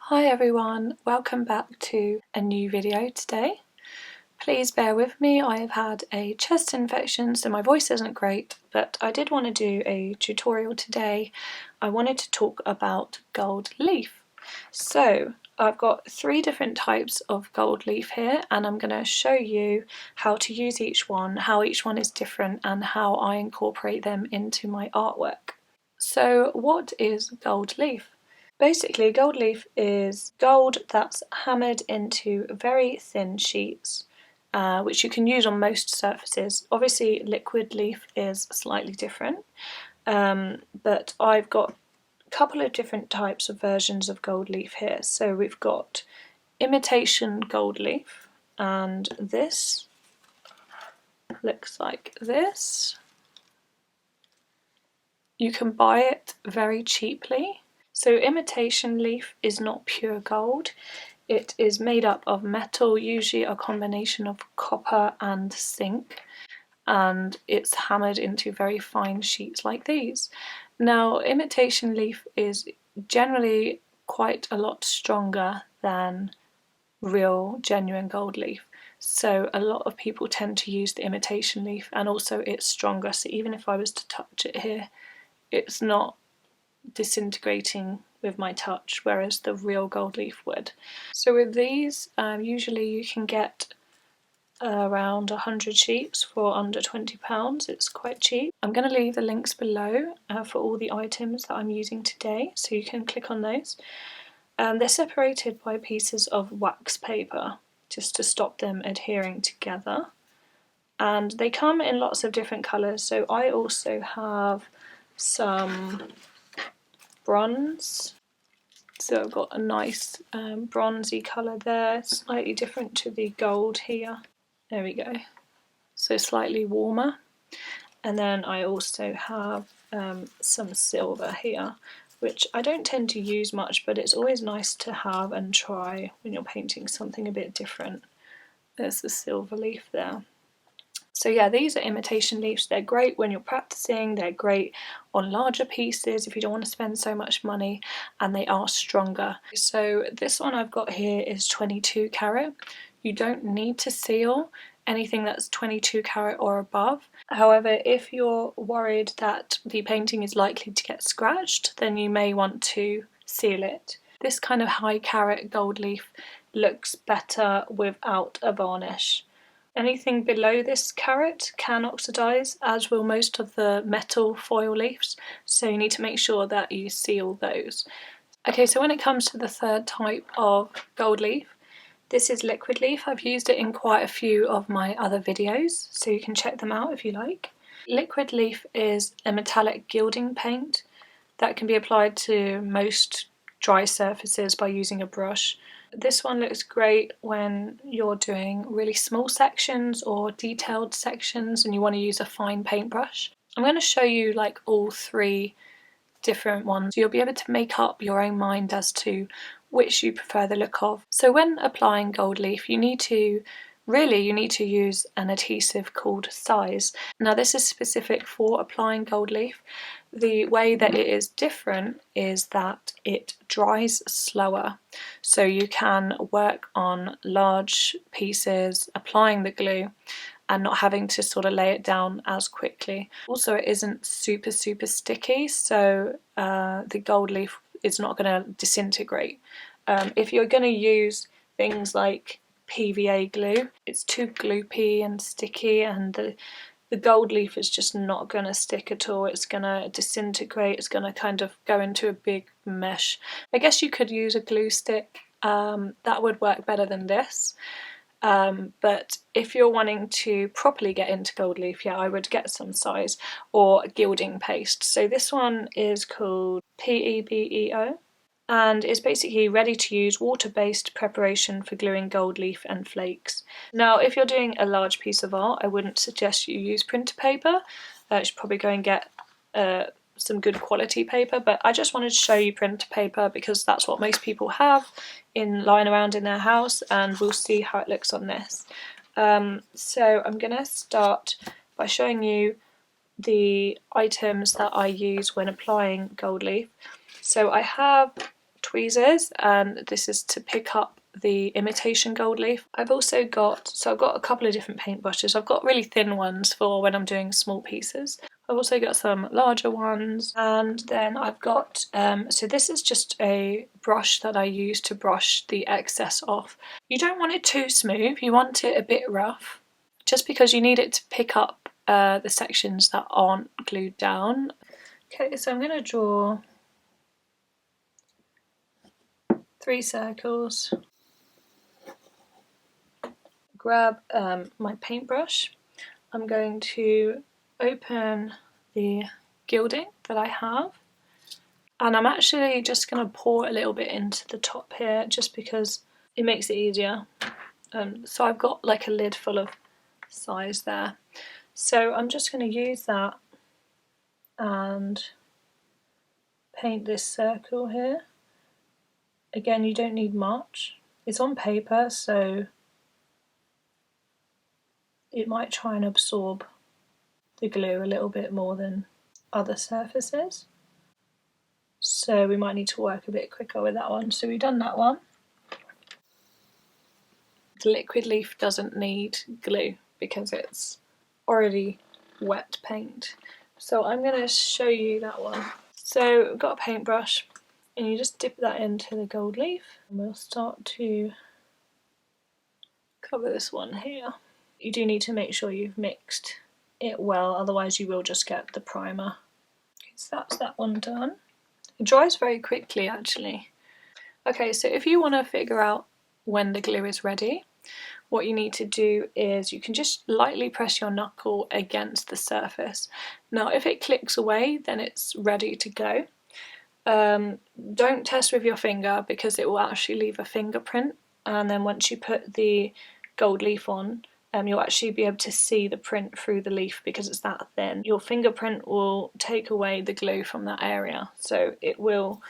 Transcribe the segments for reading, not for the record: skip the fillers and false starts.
Hi everyone, welcome back to a new video today. Please bear with me, I have had a chest infection so my voice isn't great, but I did want to do a tutorial today. I wanted to talk about gold leaf. So I've got 3 different types of gold leaf here and I'm going to show you how to use each one, how each one is different and how I incorporate them into my artwork. So what is gold leaf? Basically, gold leaf is gold that's hammered into very thin sheets, which you can use on most surfaces. Obviously, liquid leaf is slightly different, but I've got a couple of different types of versions of gold leaf here. So we've got imitation gold leaf, and this looks like this. You can buy it very cheaply. So imitation leaf is not pure gold. It is made up of metal, usually a combination of copper and zinc, and it's hammered into very fine sheets like these. Now, imitation leaf is generally quite a lot stronger than real, genuine gold leaf. So a lot of people tend to use the imitation leaf, and also it's stronger. So even if I was to touch it here, it's not disintegrating with my touch, whereas the real gold leaf would. So with these, usually you can get around 100 sheets for under £20. It's quite cheap. I'm going to leave the links below for all the items that I'm using today, so you can click on those. They're separated by pieces of wax paper just to stop them adhering together. And they come in lots of different colours, so I also have some bronze. So I've got a nice bronzy colour there, slightly different to the gold here. There we go. So slightly warmer. And then I also have some silver here, which I don't tend to use much, but it's always nice to have and try when you're painting something a bit different. There's the silver leaf there. So yeah, these are imitation leaves. They're great when you're practicing, they're great on larger pieces if you don't want to spend so much money, and they are stronger. So this one I've got here is 22 carat. You don't need to seal anything that's 22 carat or above. However, if you're worried that the painting is likely to get scratched, then you may want to seal it. This kind of high carat gold leaf looks better without a varnish. Anything below this carat can oxidise, as will most of the metal foil leaves, so you need to make sure that you seal those. Okay, so when it comes to the third type of gold leaf, this is liquid leaf. I've used it in quite a few of my other videos, so you can check them out if you like. Liquid leaf is a metallic gilding paint that can be applied to most dry surfaces by using a brush. This one looks great when you're doing really small sections or detailed sections and you want to use a fine paintbrush. I'm going to show you like all 3 different ones. You'll be able to make up your own mind as to which you prefer the look of. So when applying gold leaf, you need to use an adhesive called Size. Now this is specific for applying gold leaf. The way that it is different is that it dries slower, so you can work on large pieces applying the glue and not having to sort of lay it down as quickly. Also, it isn't super sticky, so the gold leaf is not going to disintegrate. If you're going to use things like PVA glue, it's too gloopy and sticky, and the gold leaf is just not going to stick at all. It's going to disintegrate, it's going to kind of go into a big mesh. I guess you could use a glue stick, that would work better than this. But if you're wanting to properly get into gold leaf, yeah, I would get some Size or gilding paste. So this one is called PEBEO. And it's basically ready to use water-based preparation for gluing gold leaf and flakes. Now if you're doing a large piece of art, I wouldn't suggest you use printer paper. You should probably go and get some good quality paper, but I just wanted to show you printer paper because that's what most people have lying around in their house, and we'll see how it looks on this. So I'm going to start by showing you the items that I use when applying gold leaf. So I have tweezers, and this is to pick up the imitation gold leaf. I've also got, I've got a couple of different paint brushes. I've got really thin ones for when I'm doing small pieces. I've also got some larger ones, and then I've got, so this is just a brush that I use to brush the excess off. You don't want it too smooth, you want it a bit rough, just because you need it to pick up the sections that aren't glued down. Okay, so I'm going to draw 3 circles. Grab my paintbrush. I'm going to open the gilding that I have, and I'm actually just going to pour a little bit into the top here just because it makes it easier. So I've got like a lid full of size there. So I'm just going to use that and paint this circle here. Again, you don't need much. It's on paper, so it might try and absorb the glue a little bit more than other surfaces. So we might need to work a bit quicker with that one. So we've done that one. The liquid leaf doesn't need glue because it's already wet paint. So I'm going to show you that one. So I've got a paintbrush, and you just dip that into the gold leaf, and we'll start to cover this one here. You do need to make sure you've mixed it well, otherwise you will just get the primer. Okay, so that's that one done. It dries very quickly actually. Okay, so if you want to figure out when the glue is ready, what you need to do is you can just lightly press your knuckle against the surface. Now if it clicks away, then it's ready to go. Don't test with your finger because it will actually leave a fingerprint, and then once you put the gold leaf on, you'll actually be able to see the print through the leaf because it's that thin. Your fingerprint will take away the glue from that area, so it will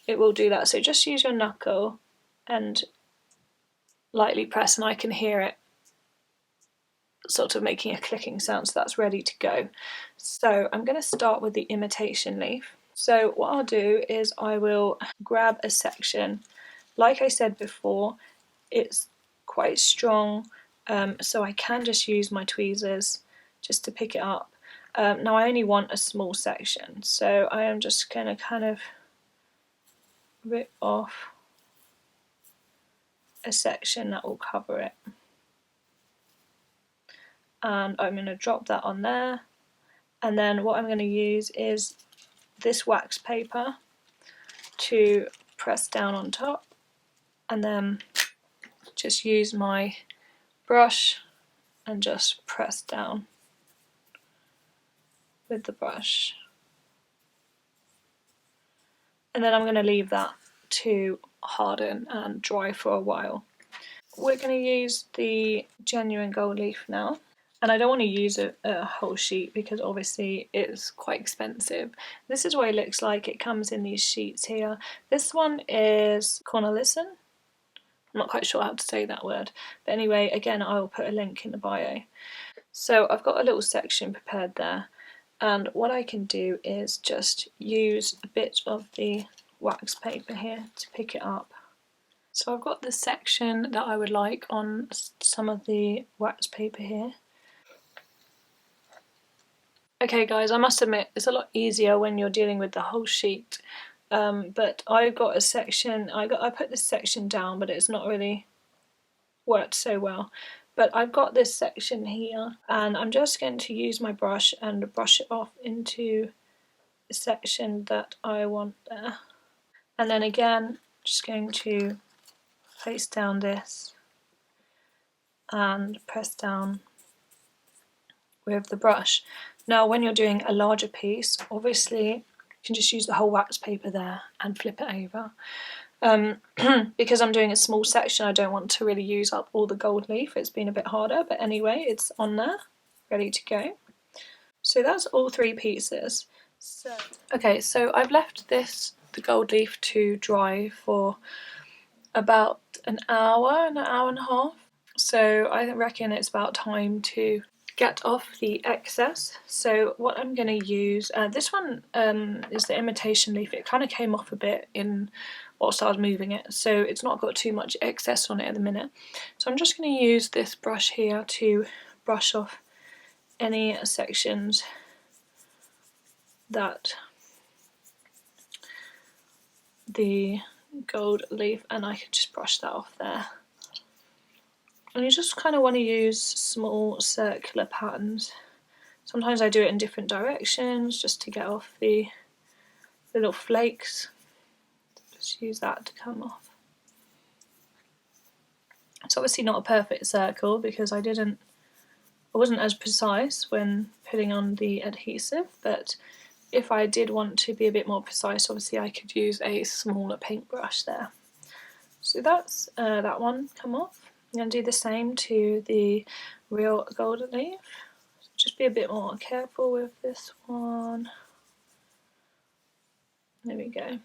do that. So just use your knuckle and lightly press, and I can hear it sort of making a clicking sound, so that's ready to go. So I'm going to start with the imitation leaf. So what I'll do is I will grab a section. Like I said before, it's quite strong, so I can just use my tweezers just to pick it up. Now I only want a small section, so I am just going to kind of rip off a section that will cover it. And I'm going to drop that on there, and then what I'm going to use is this wax paper to press down on top, and then just use my brush and just press down with the brush. And then I'm going to leave that to harden and dry for a while. We're going to use the genuine gold leaf now. And I don't want to use a whole sheet because obviously it's quite expensive. This is what it looks like. It comes in these sheets here. This one is Cornelissen. I'm not quite sure how to say that word. But anyway, again, I'll put a link in the bio. So I've got a little section prepared there. And what I can do is just use a bit of the wax paper here to pick it up. So I've got the section that I would like on some of the wax paper here. Okay guys, I must admit it's a lot easier when you're dealing with the whole sheet, but I've got a section, I put this section down, but it's not really worked so well. But I've got this section here, and I'm just going to use my brush and brush it off into the section that I want there. And then again, just going to place down this and press down with the brush. Now when you're doing a larger piece, obviously you can just use the whole wax paper there and flip it over. Because I'm doing a small section, I don't want to really use up all the gold leaf. It's been a bit harder, but anyway, it's on there, ready to go. So that's all 3 pieces. Okay, so I've left the gold leaf to dry for about an hour and a half. So I reckon it's about time to get off the excess. So what I'm going to use, this one is the imitation leaf. It kind of came off a bit in whilst I was moving it, so it's not got too much excess on it at the minute. So I'm just going to use this brush here to brush off any sections that the gold leaf, and I can just brush that off there. And you just kind of want to use small circular patterns. Sometimes I do it in different directions just to get off the little flakes. Just use that to come off. It's obviously not a perfect circle because I wasn't as precise when putting on the adhesive, but if I did want to be a bit more precise, obviously I could use a smaller paintbrush there. So that's that one come off. I'm going to do the same to the real gold leaf. Just be a bit more careful with this one. There we go.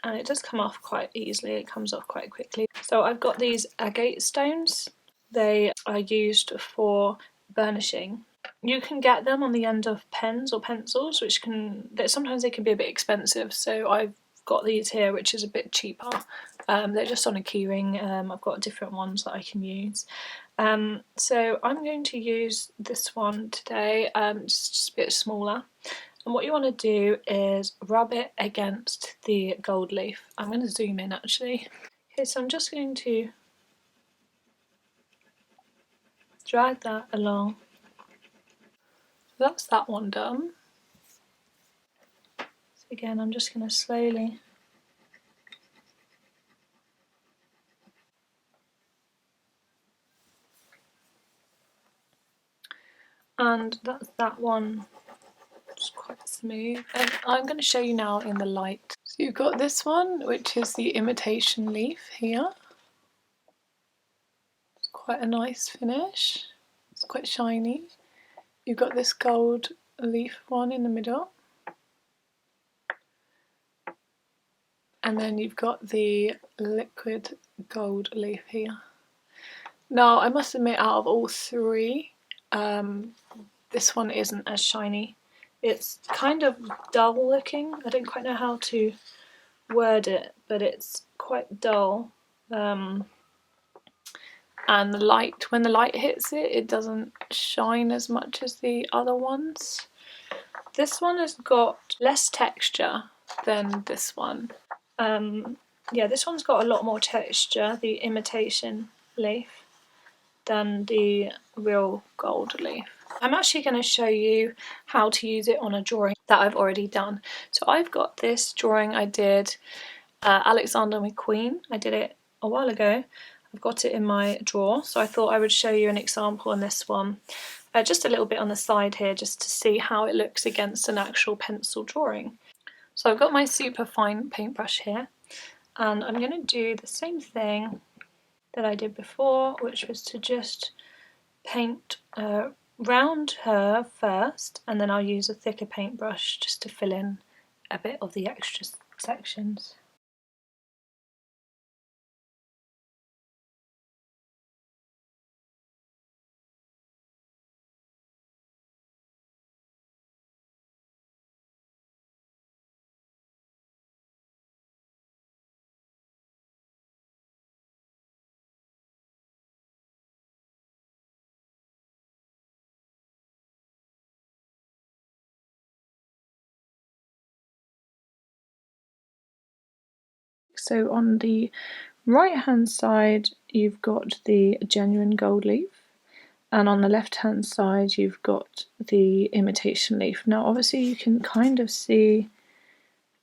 And it does come off quite easily, it comes off quite quickly. So I've got these agate stones. They are used for burnishing. You can get them on the end of pens or pencils, which sometimes they can be a bit expensive, so I've got these here, which is a bit cheaper. They're just on a keyring. I've got different ones that I can use. So I'm going to use this one today, just a bit smaller. And what you want to do is rub it against the gold leaf. I'm going to zoom in actually. Okay, so I'm just going to drag that along. That's that one done. So again, I'm just going to slowly and that's that one. It's quite smooth. And I'm going to show you now in the light. So you've got this one, which is the imitation leaf here. It's quite a nice finish. It's quite shiny. You've got this gold leaf one in the middle. And then you've got the liquid gold leaf here. Now, I must admit, out of all three, this one isn't as shiny. It's kind of dull looking. I don't quite know how to word it, but it's quite dull. And the light, when the light hits it, it doesn't shine as much as the other ones. This one has got less texture than this one. Yeah, this one's got a lot more texture, the imitation leaf, than the real gold leaf. I'm actually going to show you how to use it on a drawing that I've already done. So I've got this drawing I did, Alexander McQueen. I did it a while ago. I've got it in my drawer, so I thought I would show you an example on this one. Just a little bit on the side here, just to see how it looks against an actual pencil drawing. So I've got my super fine paintbrush here, and I'm going to do the same thing that I did before, which was to just paint round her first, and then I'll use a thicker paintbrush just to fill in a bit of the extra sections. So on the right hand side you've got the genuine gold leaf, and on the left hand side you've got the imitation leaf. Now obviously you can kind of see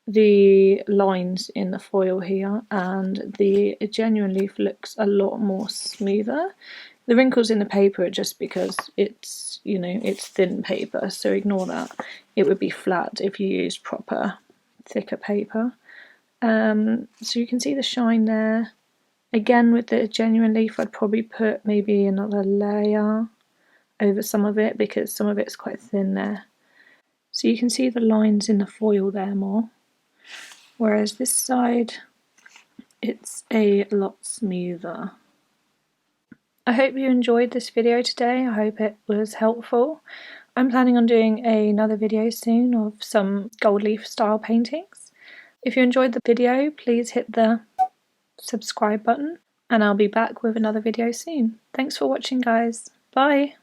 the lines in the foil here, and the genuine leaf looks a lot more smoother. The wrinkles in the paper are just because it's, you know, it's thin paper, so ignore that. It would be flat if you used proper thicker paper. So you can see the shine there. Again, with the genuine leaf, I'd probably put maybe another layer over some of it because some of it's quite thin there. So you can see the lines in the foil there more. Whereas this side, it's a lot smoother. I hope you enjoyed this video today. I hope it was helpful. I'm planning on doing another video soon of some gold leaf style paintings. If you enjoyed the video, please hit the subscribe button, and I'll be back with another video soon. Thanks for watching, guys. Bye!